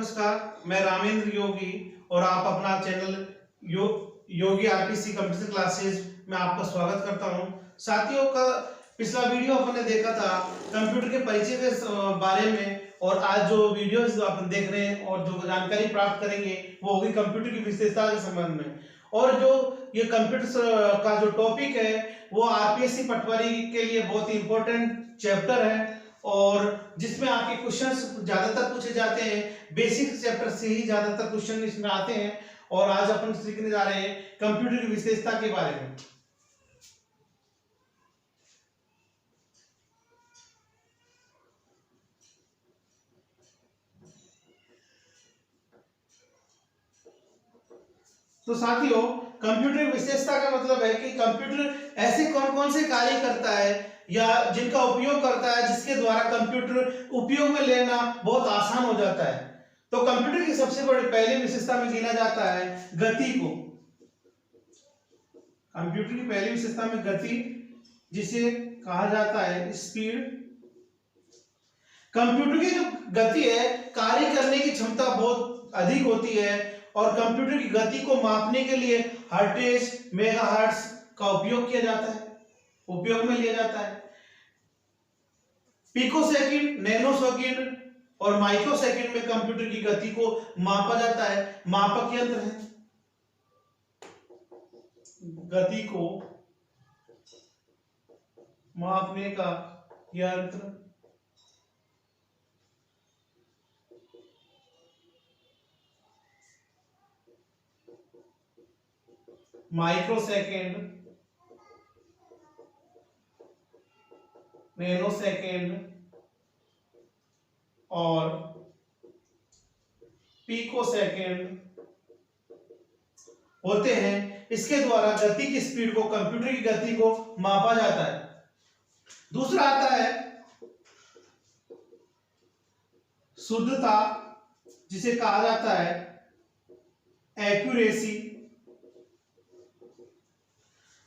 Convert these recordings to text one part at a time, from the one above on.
नमस्कार, मैं रामेंद्र योगी और आप अपना चैनल योगी आरपीसी कंप्यूटर क्लासेस में आपका स्वागत करता हूं। साथियों का पिछला वीडियो अपन ने देखा था कंप्यूटर के परिचय के बारे में, और आज जो वीडियोस अपन देख रहे हैं और जो जानकारी प्राप्त करेंगे वो होगी कंप्यूटर की विशेषता के संबंध में। और जो ये कंप्यूटर का जो टॉपिक है वो आरपीएससी पटवारी के लिए बहुत ही इंपॉर्टेंट चैप्टर है, और जिसमें आपके क्वेश्चंस ज्यादातर पूछे जाते हैं। बेसिक चैप्टर से ही ज्यादातर क्वेश्चन इसमें आते हैं, और आज अपन सीखने जा रहे हैं कंप्यूटर की विशेषता के बारे में। तो साथियों, कंप्यूटर की विशेषता का मतलब है कि कंप्यूटर ऐसे कौन कौन से कार्य करता है या जिनका उपयोग करता है, जिसके द्वारा कंप्यूटर उपयोग में लेना बहुत आसान हो जाता है। तो कंप्यूटर की सबसे बड़ी पहली विशेषता में गिना जाता है गति को। कंप्यूटर की पहली विशेषता में गति, जिसे कहा जाता है स्पीड। कंप्यूटर की जो गति है, कार्य करने की क्षमता बहुत अधिक होती है, और कंप्यूटर की गति को मापने के लिए हर्ट्ज, मेगाहर्ट्ज का उपयोग किया जाता है, उपयोग में लिया जाता है। पिकोसेकंड, नैनोसेकंड और माइक्रोसेकंड में कंप्यूटर की गति को मापा जाता है। मापक यंत्र है गति को मापने का यंत्र। माइक्रोसेकंड, नैनोसेकंड और पिकोसेकंड होते हैं। इसके द्वारा गति की स्पीड को, कंप्यूटर की गति को मापा जाता है। दूसरा आता है शुद्धता, जिसे कहा जाता है एक्यूरेसी।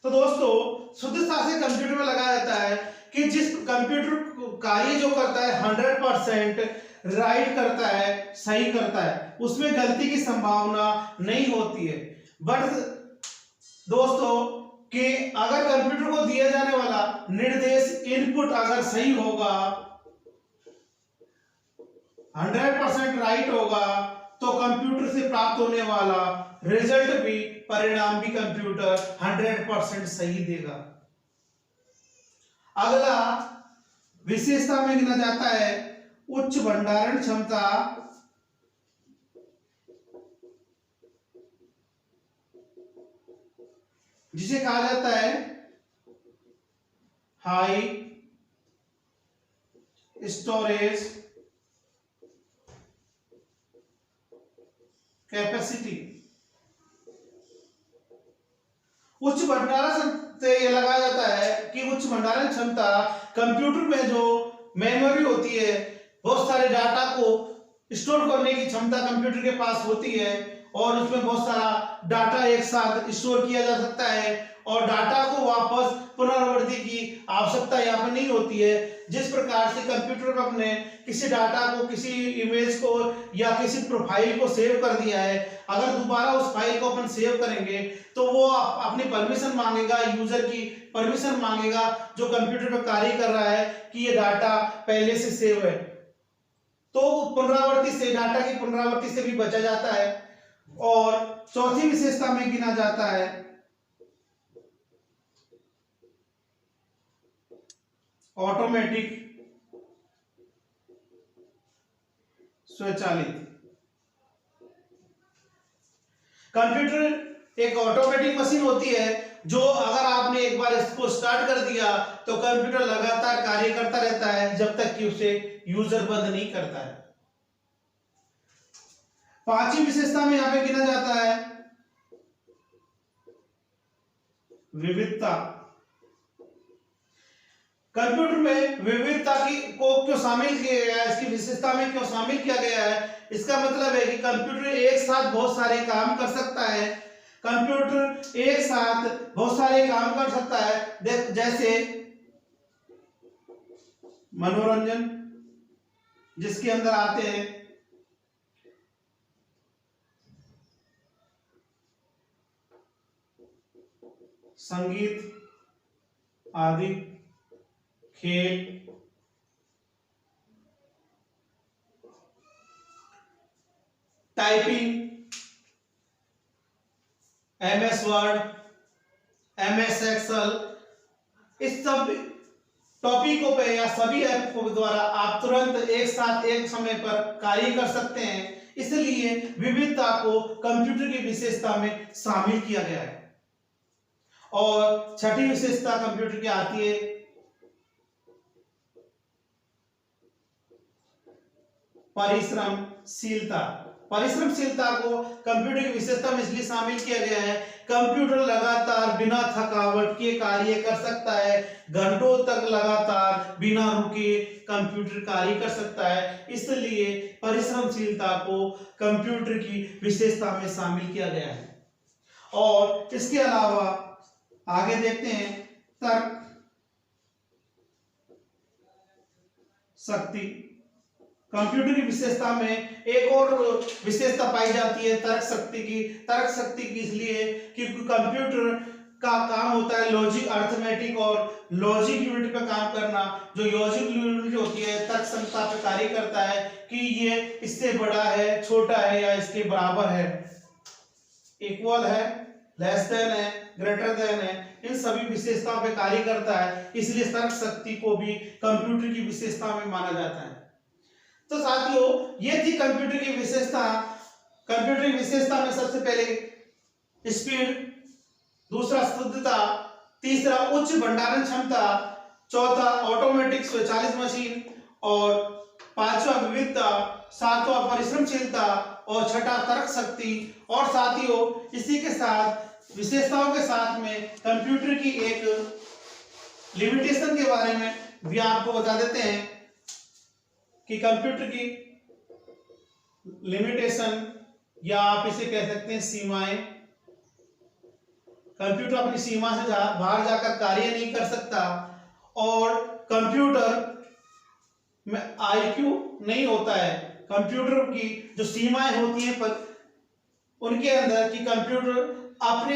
तो दोस्तों, शुद्धता से कंप्यूटर में लगाया जाता है कि जिस कंप्यूटर कार्य जो करता है 100% राइट करता है, सही करता है, उसमें गलती की संभावना नहीं होती है। बट दोस्तों, कि अगर कंप्यूटर को दिया जाने वाला निर्देश, इनपुट अगर सही होगा, 100% राइट होगा, तो कंप्यूटर से प्राप्त होने वाला रिजल्ट भी, परिणाम भी कंप्यूटर 100% सही देगा। अगला विशेषता में गिना जाता है उच्च भंडारण क्षमता, जिसे कहा जाता है हाई स्टोरेज कैपेसिटी। उच्च भंडारण से यह लगाया जाता है कि उच्च भंडारण क्षमता कंप्यूटर में जो मेमोरी होती है, बहुत सारे डाटा को स्टोर करने की क्षमता कंप्यूटर के पास होती है, और उसमें बहुत सारा डाटा एक साथ स्टोर किया जा सकता है, और डाटा को वापस पुनरावृत्ति की आवश्यकता यहाँ पर नहीं होती है। जिस प्रकार से कंप्यूटर में अपने किसी डाटा को, किसी इमेज को या किसी प्रोफाइल को सेव कर दिया है, अगर दोबारा उस फाइल को अपन सेव करेंगे तो वो अपनी परमिशन मांगेगा, यूजर की परमिशन मांगेगा जो कंप्यूटर पर कार्य कर रहा है, कि ये डाटा पहले से सेव है। तो पुनरावृत्ति से, डाटा की पुनरावृत्ति से भी बचा जाता है। और चौथी विशेषता में गिना जाता है ऑटोमेटिक, स्वचालित। कंप्यूटर एक ऑटोमेटिक मशीन होती है, जो अगर आपने एक बार इसको स्टार्ट कर दिया तो कंप्यूटर लगातार कार्य करता रहता है जब तक कि उसे यूजर बंद नहीं करता है। पांचवी विशेषता में यहां पे गिना जाता है विविधता। कंप्यूटर में विविधता को क्यों शामिल किया गया है, इसकी विशेषता में क्यों शामिल किया गया है? इसका मतलब है कि कंप्यूटर एक साथ बहुत सारे काम कर सकता है। कंप्यूटर एक साथ बहुत सारे काम कर सकता है, जैसे मनोरंजन, जिसके अंदर आते हैं संगीत आदि, खेल, typing, MS word, MS excel, इस सब टॉपिकों पे या सभी ऐप के द्वारा आप तुरंत एक साथ एक समय पर कार्य कर सकते हैं। इसलिए विविधता को कंप्यूटर की विशेषता में शामिल किया गया है। और छठी विशेषता कंप्यूटर की आती है परिश्रमशीलता। परिश्रमशीलता को कंप्यूटर की विशेषता में इसलिए शामिल किया गया है, कंप्यूटर लगातार बिना थकावट के कार्य कर सकता है, घंटों तक लगातार बिना रुके कंप्यूटर कार्य कर सकता है, इसलिए परिश्रमशीलता को कंप्यूटर की विशेषता में शामिल किया गया है। और इसके अलावा आगे देखते हैं तर्क शक्ति। कंप्यूटर की विशेषता में एक और विशेषता पाई जाती है तर्क शक्ति की। तर्क शक्ति की इसलिए क्योंकि कंप्यूटर का काम होता है लॉजिक, अर्थमेटिक और लॉजिक यूनिट पे काम करना। जो लॉजिक यूनिट होती है तर्क क्षमता पे कार्य करता है कि ये इससे बड़ा है, छोटा है या इसके बराबर है, इक्वल है, लेस देन है, ग्रेटर देन है, इन सभी विशेषताओं पे कार्य करता है। इसलिए तर्क शक्ति को भी कंप्यूटर की विशेषता में माना जाता है। तो साथियों, ये थी कंप्यूटर की विशेषता। कंप्यूटर की विशेषता में सबसे पहले स्पीड, दूसरा शुद्धता, तीसरा उच्च भंडारण क्षमता, चौथा ऑटोमेटिक स्वचालित मशीन, और पांचवा विविधता, सातवां परिश्रमशीलता, और छठा तर्क शक्ति। और साथियों, इसी के साथ विशेषताओं के साथ में कंप्यूटर की एक लिमिटेशन के बारे में भी आपको बता देते हैं कि कंप्यूटर की लिमिटेशन या आप इसे कह सकते हैं सीमाएं। कंप्यूटर अपनी सीमा से बाहर जाकर कार्य नहीं कर सकता, और कंप्यूटर में IQ नहीं होता है। कंप्यूटर की जो सीमाएं होती हैं पर उनके अंदर कि कंप्यूटर अपने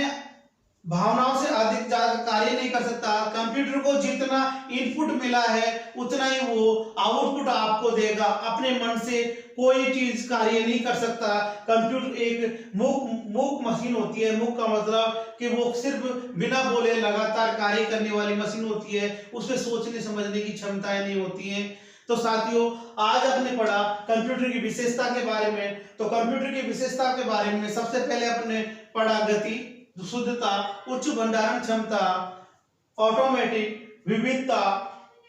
भावनाओं से अधिक ज्यादा कार्य नहीं कर सकता। कंप्यूटर को जितना इनपुट मिला है उतना ही वो आउटपुट आपको देगा। अपने मन से कोई चीज कार्य नहीं कर सकता। कंप्यूटर एक मूक मशीन होती है। मूक का मतलब कि वो सिर्फ बिना बोले लगातार कार्य करने वाली मशीन होती है, उसमें सोचने समझने की क्षमताएं नहीं होती हैं। तो साथियों, आज आपने पढ़ा कंप्यूटर की विशेषता के बारे में। तो कंप्यूटर की विशेषता के बारे में सबसे पहले आपने पढ़ा गति, शुद्धता, उच्च भंडारण क्षमता, ऑटोमेटिक, विविधता,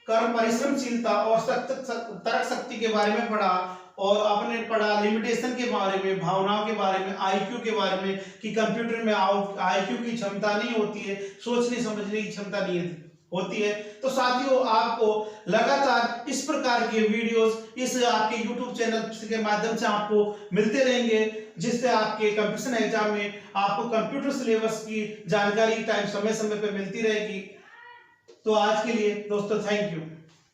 कर्म परिश्रमशीलता और तर्क शक्ति के बारे में पढ़ा। और आपने पढ़ा लिमिटेशन के बारे में, भावनाओं के बारे में, IQ के बारे में कि कंप्यूटर में IQ की क्षमता नहीं होती है, सोचने समझने की क्षमता नहीं होती है। तो साथियों, आपको लगातार इस प्रकार के वीडियोस इस आपके YouTube चैनल के माध्यम से आपको मिलते रहेंगे, जिससे आपके कंपटीशन एग्जाम में आपको कंप्यूटर सिलेबस की जानकारी टाइम समय समय पर मिलती रहेगी। तो आज के लिए दोस्तों थैंक यू।